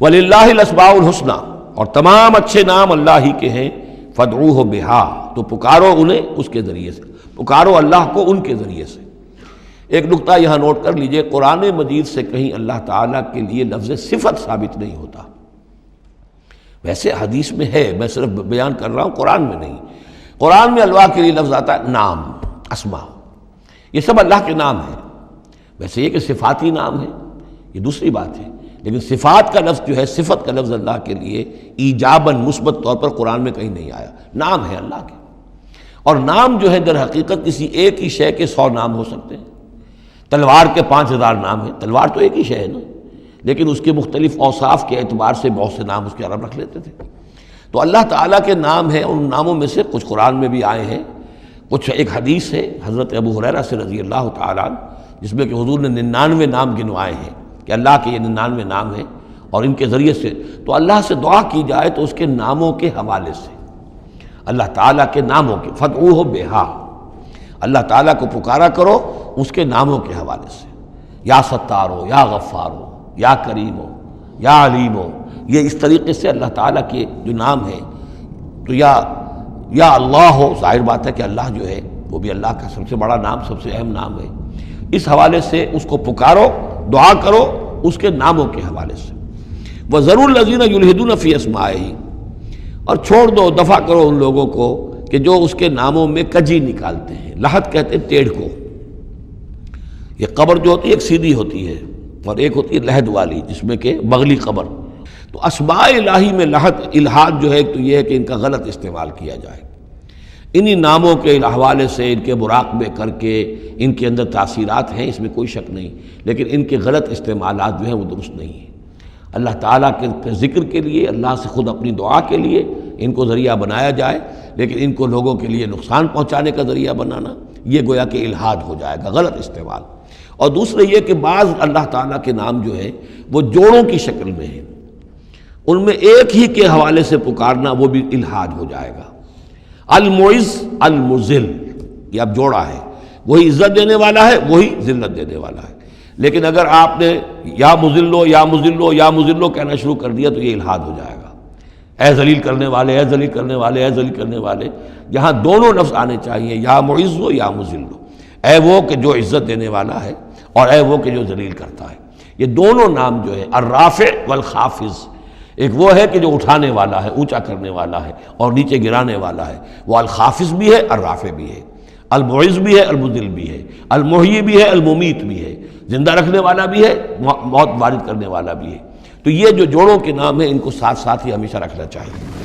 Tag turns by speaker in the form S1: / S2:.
S1: وَلِلَّهِ الْأَسْمَاءُ الْحُسْنَى، اور تمام اچھے نام اللہ ہی کے ہیں، فَادْعُوهُ بِهَا، تو پکارو انہیں اس کے ذریعے سے، پکارو اللہ کو ان کے ذریعے سے۔ ایک نقطہ یہاں نوٹ کر لیجئے، قرآن مجید سے کہیں اللہ تعالیٰ کے لیے لفظ صفت ثابت نہیں ہوتا۔ ویسے حدیث میں ہے، میں صرف بیان کر رہا ہوں، قرآن میں نہیں۔ قرآن میں اللہ کے لیے لفظ آتا ہے نام، اسما، یہ سب اللہ کے نام ہیں۔ ویسے یہ کہ صفاتی نام ہے یہ دوسری بات ہے، لیکن صفات کا لفظ جو ہے، صفت کا لفظ اللہ کے لیے ایجاباً مثبت طور پر قرآن میں کہیں نہیں آیا۔ نام ہے اللہ کے، اور نام جو ہے در حقیقت کسی ایک ہی شے کے 100 نام ہو سکتے ہیں۔ تلوار کے 5000 نام ہیں، تلوار تو ایک ہی شے ہے نا، لیکن اس کے مختلف اوصاف کے اعتبار سے بہت سے نام اس کے عرب رکھ لیتے تھے۔ تو اللہ تعالیٰ کے نام ہیں، ان ناموں میں سے کچھ قرآن میں بھی آئے ہیں، کچھ ایک حدیث ہے حضرت ابو ہریرہ سے رضی اللہ تعالیٰ عنہ، جس میں کہ حضور نے 99 نام گنوائے ہیں کہ اللہ کے یہ 99 نام ہیں، اور ان کے ذریعے سے تو اللہ سے دعا کی جائے تو اس کے ناموں کے حوالے سے، اللہ تعالیٰ کے ناموں کے، فَادْعُوهُ بِهَا، اللہ تعالیٰ کو پکارا کرو اس کے ناموں کے حوالے سے، یا ستارو، یا غفارو، یا کریمو، یا علیمو، یہ اس طریقے سے اللہ تعالیٰ کے جو نام ہیں، تو یا اللہ ہو، ظاہر بات ہے کہ اللہ جو ہے وہ بھی اللہ کا سب سے بڑا نام، سب سے اہم نام ہے، اس حوالے سے اس کو پکارو، دعا کرو اس کے ناموں کے حوالے سے۔ وَذَرُوا الَّذِينَ يُلْحِدُونَ فِي أَسْمَائِهِ، اور چھوڑ دو، دفع کرو ان لوگوں کو کہ جو اس کے ناموں میں کجی نکالتے ہیں۔ لحد کہتے ہیں ٹیڑھ کو، یہ قبر جو ہوتی ہے ایک سیدھی ہوتی ہے اور ایک ہوتی ہے لحد والی، جس میں کہ بغلی قبر۔ تو اسماء الہی میں لحد، الحاد جو ہے تو یہ ہے کہ ان کا غلط استعمال کیا جائے، انہی ناموں کے حوالے سے ان کے مراقبے کر کے ان کے اندر تاثیرات ہیں، اس میں کوئی شک نہیں، لیکن ان کے غلط استعمالات جو ہیں وہ درست نہیں ہیں۔ اللہ تعالیٰ کے ذکر کے لیے، اللہ سے خود اپنی دعا کے لیے ان کو ذریعہ بنایا جائے، لیکن ان کو لوگوں کے لیے نقصان پہنچانے کا ذریعہ بنانا، یہ گویا کہ الحاد ہو جائے گا، غلط استعمال۔ اور دوسرے یہ کہ بعض اللہ تعالیٰ کے نام جو ہیں وہ جوڑوں کی شکل میں ہیں، ان میں ایک ہی کے حوالے سے پکارنا وہ بھی الحاد ہو جائے گا۔ المعز، المذل، یہ اب جوڑا ہے، وہی عزت دینے والا ہے، وہی ذلت دینے والا ہے، لیکن اگر آپ نے یا مذلو یا مذلو یا مذلو کہنا شروع کر دیا تو یہ الحاد ہو جائے گا۔ اے ذلیل کرنے والے، اے ذلیل کرنے والے، اے ذلیل کرنے والے، جہاں دونوں لفظ آنے چاہیے، یا معز ہو یا مذل ہو، اے وہ کہ جو عزت دینے والا ہے اور اے وہ کہ جو ذلیل کرتا ہے۔ یہ دونوں نام جو ہے الرافع والخافض، ایک وہ ہے کہ جو اٹھانے والا ہے، اونچا کرنے والا ہے اور نیچے گرانے والا ہے، وہ الخافض بھی ہے، الرافع بھی ہے، المعز بھی ہے، المذل بھی ہے، المحیی بھی ہے، الممیت بھی ہے، زندہ رکھنے والا بھی ہے، موت وارد کرنے والا بھی ہے۔ تو یہ جو جوڑوں کے نام ہیں ان کو ساتھ ساتھ ہی ہمیشہ رکھنا چاہیے۔